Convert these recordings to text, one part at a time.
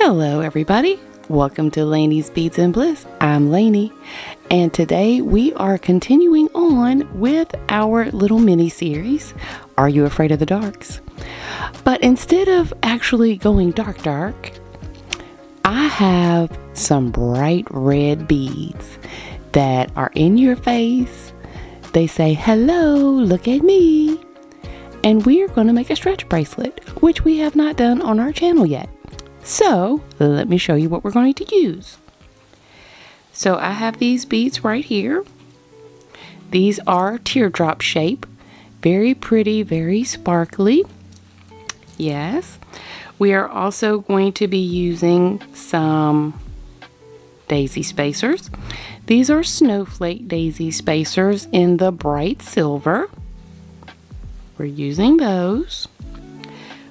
Hello everybody, welcome to Laney's Beads and Bliss. I'm Laney, and today we are continuing on with our little mini series, Are You Afraid of the Darks? But instead of actually going dark, I have some bright red beads that are in your face. They say, hello, look at me. And we are going to make a stretch bracelet, which we have not done on our channel yet. So let me show you what we're going to use. So I have these beads right here. These are teardrop shape. Very pretty, very sparkly. Yes. We are also going to be using some daisy spacers. These are snowflake daisy spacers in the bright silver. We're using those.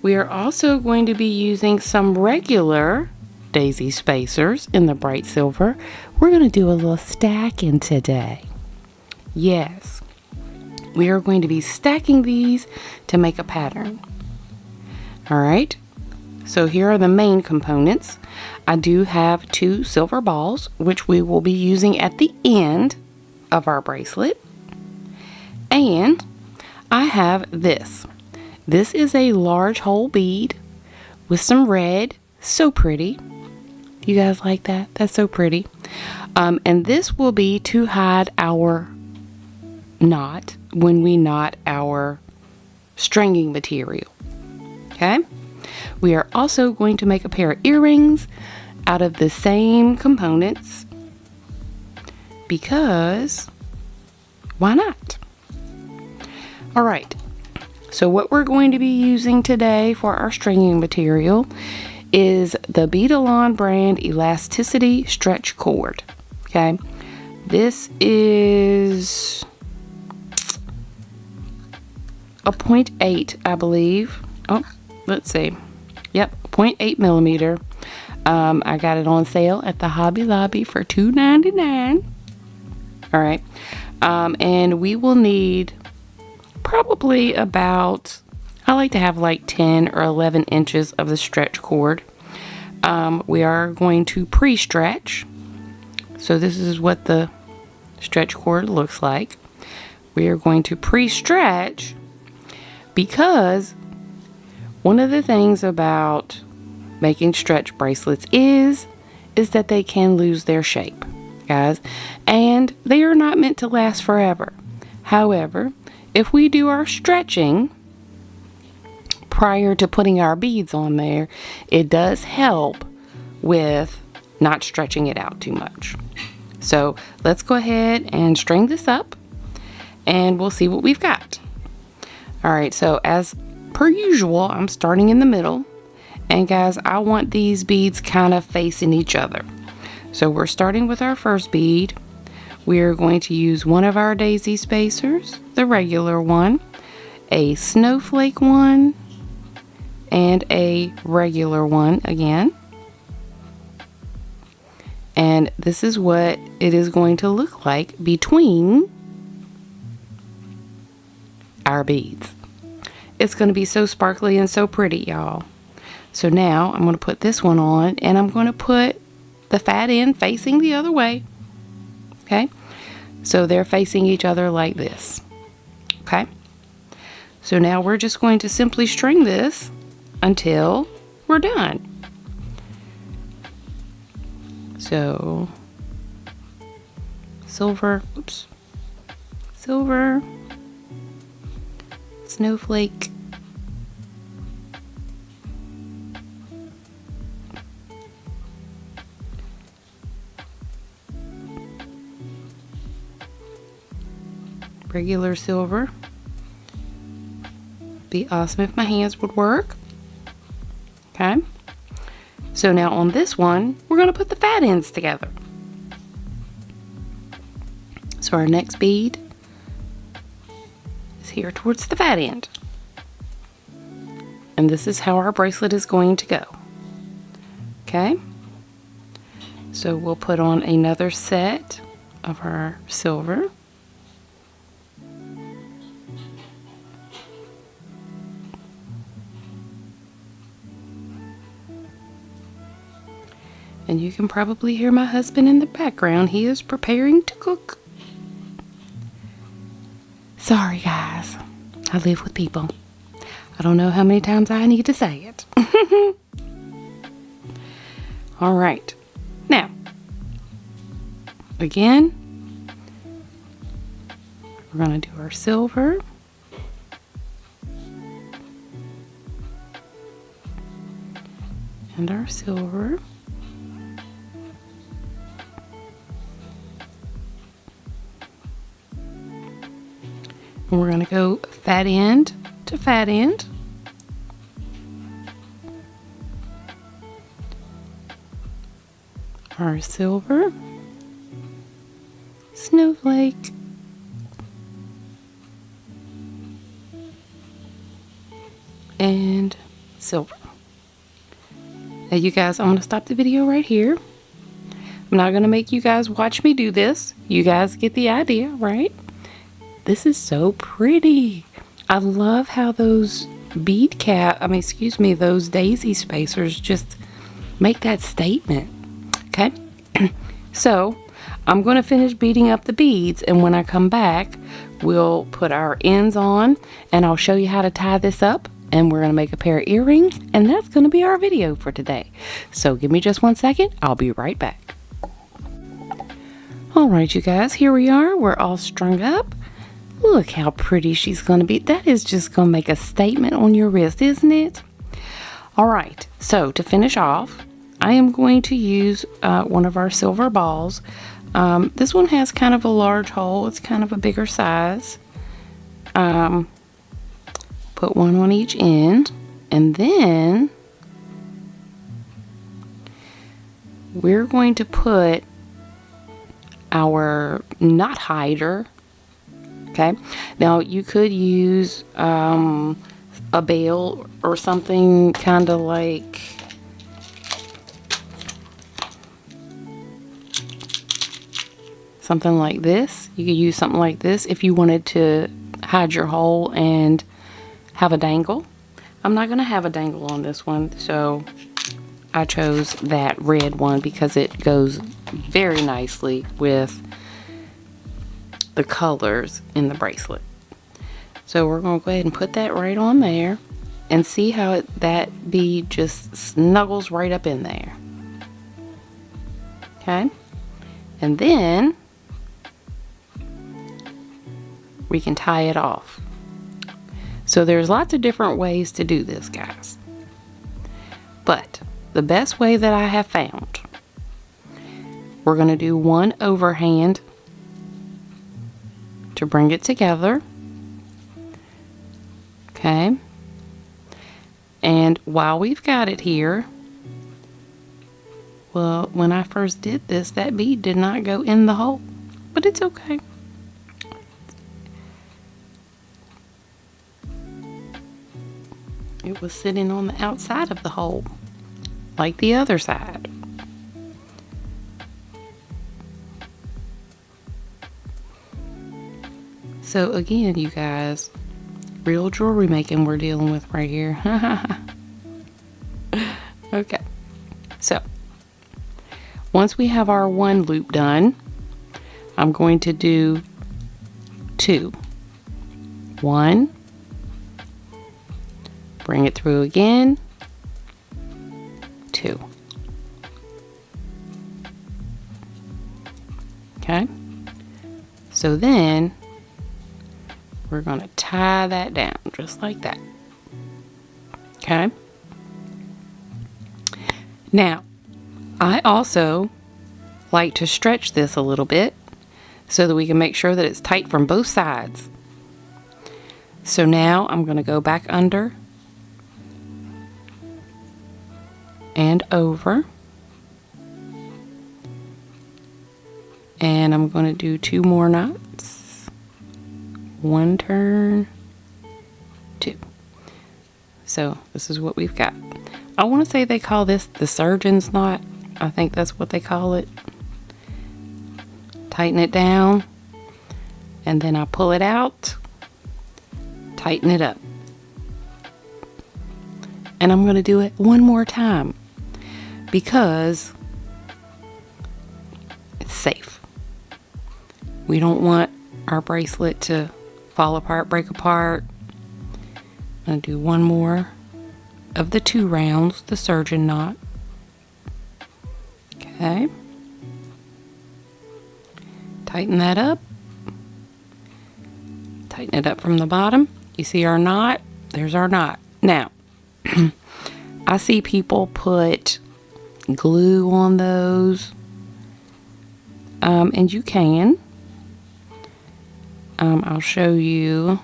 We are also going to be using some regular daisy spacers in the bright silver. We're going to do a little stacking today. Yes, we are going to be stacking these to make a pattern. All right, so here are the main components. I do have 2 silver balls, which we will be using at the end of our bracelet. And I have this. This is a large hole bead with some red. So pretty. You guys like that? That's so pretty. And this will be to hide our knot when we knot our stringing material. Okay? We are also going to make a pair of earrings out of the same components because why not? All right. So what we're going to be using today for our stringing material is the Beadalon brand Elasticity Stretch Cord. Okay, this is a 0.8, I believe. Oh, let's see. Yep, 0.8 millimeter. I got it on sale at the Hobby Lobby for $2.99. All right, and we will need probably about, I like to have like 10 or 11 inches of the stretch cord. We are going to pre-stretch. So this is what the stretch cord looks like. We are going to pre-stretch because one of the things about making stretch bracelets is that they can lose their shape, guys, and they are not meant to last forever. However, if we do our stretching prior to putting our beads on there, it does help with not stretching it out too much. So let's go ahead and string this up and we'll see what we've got. All right, so as per usual, I'm starting in the middle. And guys, I want these beads kind of facing each other. So we're starting with our first bead. We are going to use one of our daisy spacers, the regular one, a snowflake one, and a regular one again. And this is what it is going to look like between our beads. It's going to be so sparkly and so pretty, y'all. So now I'm going to put this one on, and I'm going to put the fat end facing the other way. Okay, so they're facing each other like this. Okay, so now we're just going to simply string this until we're done. So silver, oops, silver, snowflake, regular silver. Be awesome if my hands would work. Okay, so now on this one we're going to put the fat ends together. So our next bead is here towards the fat end, and this is how our bracelet is going to go. Okay, so we'll put on another set of our silver. And you can probably hear my husband in the background. He is preparing to cook. Sorry, guys. I live with people. I don't know how many times I need to say it. All right. Now, again, we're going to do our silver. And our silver. And we're going to go fat end to fat end. Our silver, snowflake, and silver. Now you guys, I'm going to stop the video right here. I'm not going to make you guys watch me do this. You guys get the idea, right? This is so pretty. I love how those those daisy spacers just make that statement. Okay, so I'm going to finish beading up the beads, and when I come back, we'll put our ends on, and I'll show you how to tie this up, and we're going to make a pair of earrings, and that's going to be our video for today. So give me just 1 second. I'll be right back. All right, you guys, here we are. We're all strung up. Look how pretty she's going to be. That is just going to make a statement on your wrist, isn't it? All right, so to finish off, I am going to use one of our silver balls. This one has kind of a large hole. It's kind of a bigger size. Put one on each end, and then we're going to put our knot hider. Okay, now you could use a bail or something kind of like this. You could use something like this if you wanted to hide your hole and have a dangle. I'm not going to have a dangle on this one, so I chose that red one because it goes very nicely with the colors in the bracelet. So we're going to go ahead and put that right on there and see how that bead just snuggles right up in there. Okay, and then we can tie it off. So there's lots of different ways to do this, guys, but the best way that I have found, we're going to do one overhand to bring it together. Okay, and while we've got it here, well, when I first did this, that bead did not go in the hole, but it's okay. It was sitting on the outside of the hole, like the other side. So again, you guys, real jewelry making we're dealing with right here. Okay, so once we have our one loop done, I'm going to do two. One, bring it through again, two. Okay, so then we're going to tie that down just like that. Okay, now I also like to stretch this a little bit so that we can make sure that it's tight from both sides. So now I'm going to go back under and over, and I'm going to do 2 more knots. 1 turn, 2. So this is what we've got. I want to say they call this the surgeon's knot. I think that's what they call it. Tighten it down, and then I pull it out, tighten it up. And I'm going to do it one more time because It's safe. We don't want our bracelet to fall apart, break apart. I'm going to do one more of the 2 rounds, the surgeon knot. Okay. Tighten that up. Tighten it up from the bottom. You see our knot? There's our knot. Now, I see people put glue on those. And you can. I'll show you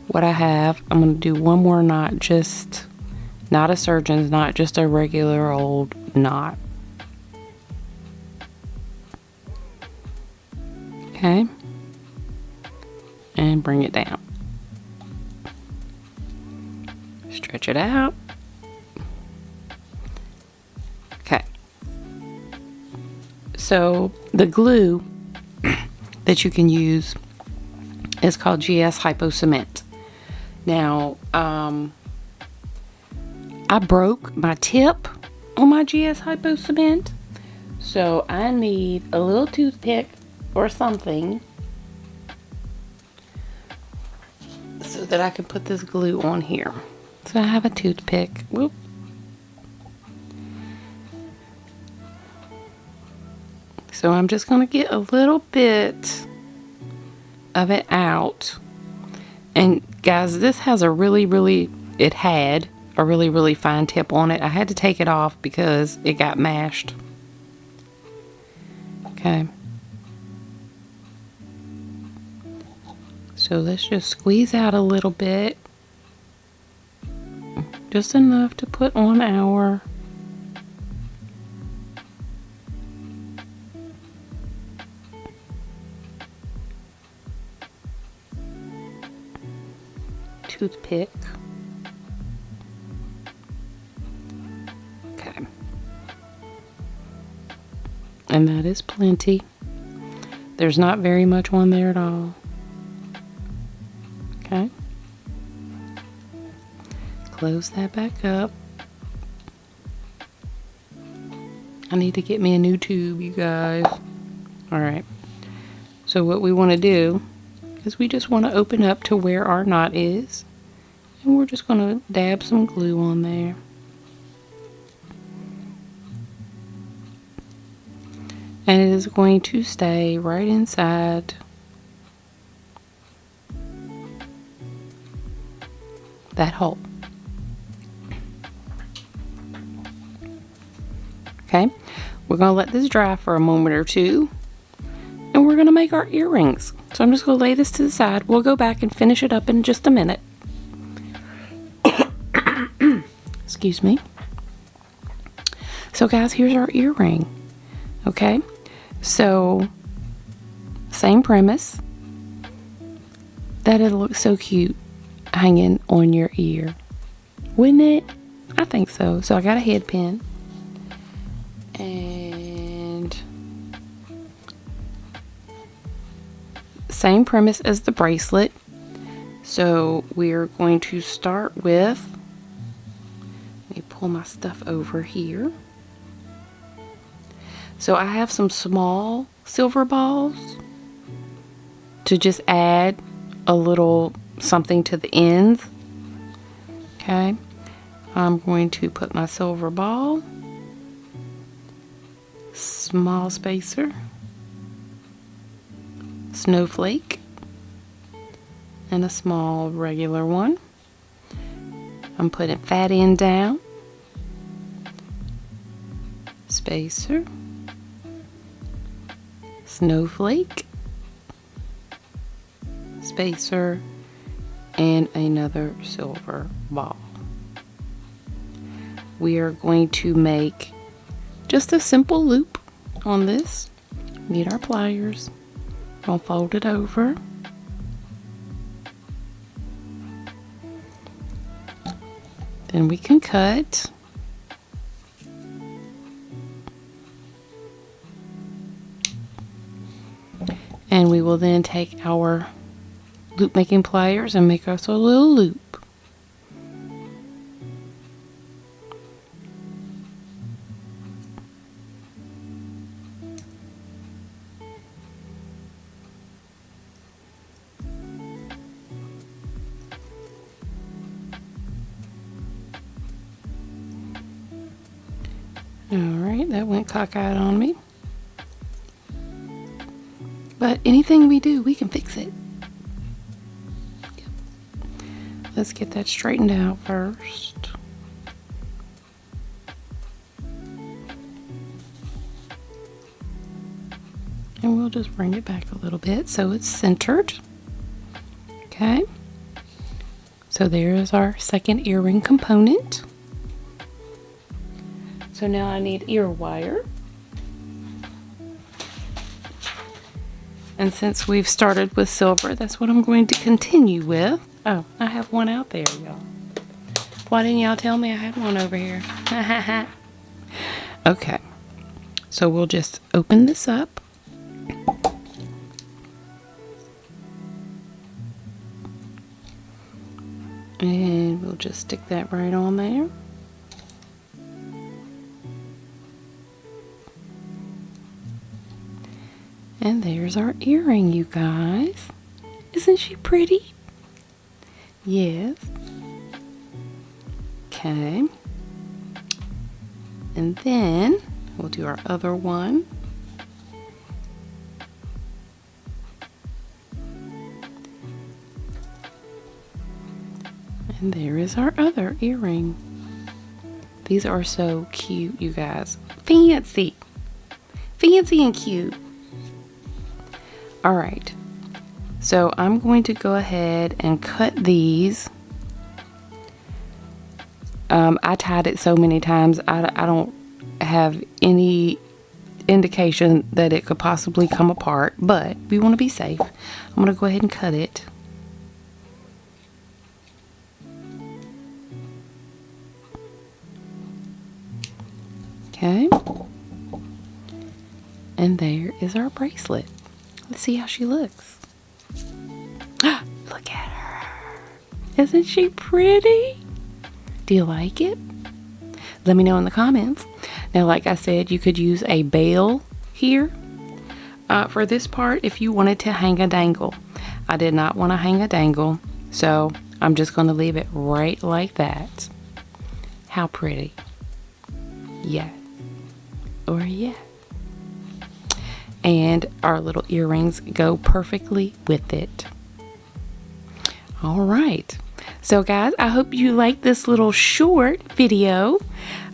what I have. I'm going to do one more knot, just not a surgeon's knot, just a regular old knot. Okay. And bring it down. Stretch it out. Okay. So the glue that you can use is called GS Hypo Cement. Now, I broke my tip on my GS Hypo Cement, so I need a little toothpick or something so that I can put this glue on here. So I have a toothpick. Whoop. So I'm just going to get a little bit of it out. And guys, this has a it had a really fine tip on it. I had to take it off because it got mashed. Okay. So let's just squeeze out a little bit. Just enough to put on our toothpick. Okay. And that is plenty. There's not very much on there at all. Okay. Close that back up. I need to get me a new tube, you guys. Alright. So what we want to do is we just want to open up to where our knot is. And we're just going to dab some glue on there. And it is going to stay right inside that hole. Okay, we're going to let this dry for a moment or two, and we're going to make our earrings. So I'm just going to lay this to the side. We'll go back and finish it up in just a minute. Excuse me. So guys, here's our earring. Okay, so same premise. That'll look so cute hanging on your ear, wouldn't it? I think so. So I got a head pin. And same premise as the bracelet. So we're going to start with, let me pull my stuff over here. So I have some small silver balls to just add a little something to the ends. Okay, I'm going to put my silver ball, small spacer, snowflake, and a small regular one. I'm putting fat end down, spacer, snowflake, spacer, and another silver ball. We are going to make just a simple loop on this. Need our pliers. Gonna fold it over. Then we can cut. And we will then take our loop making pliers and make us a little loop. Alright, that went cockeyed on me. But anything we do, we can fix it. Let's get that straightened out first. And we'll just bring it back a little bit so it's centered. Okay. So there is our second earring component. So now I need ear wire. And since we've started with silver, that's what I'm going to continue with. Oh, I have one out there, y'all. Why didn't y'all tell me I had one over here? Okay. So we'll just open this up. And we'll just stick that right on there. And there's our earring, you guys. Isn't she pretty? Yes. Okay. And then we'll do our other one. And there is our other earring. These are so cute, you guys. Fancy. Fancy and cute. Alright. So I'm going to go ahead and cut these. I tied it so many times, I don't have any indication that it could possibly come apart, but we want to be safe. I'm going to go ahead and cut it. Okay. And there is our bracelet. Let's see how she looks. Look at her. Isn't she pretty? Do you like it? Let me know in the comments. Now, like I said, you could use a bail here for this part if you wanted to hang a dangle. I did not want to hang a dangle, so I'm just going to leave it right like that. How pretty. Yes. Or yes. And our little earrings go perfectly with it. All right. So guys, I hope you liked this little short video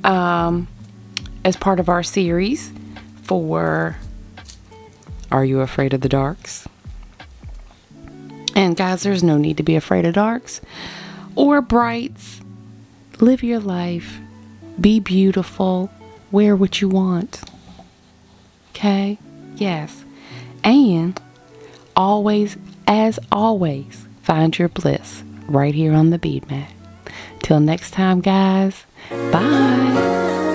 as part of our series for Are You Afraid of the Darks? And guys, there's no need to be afraid of darks or brights. Live your life. Be beautiful. Wear what you want. Okay? Yes. And always, as always, find your bliss right here on the bead mat. Till next time, guys. Bye.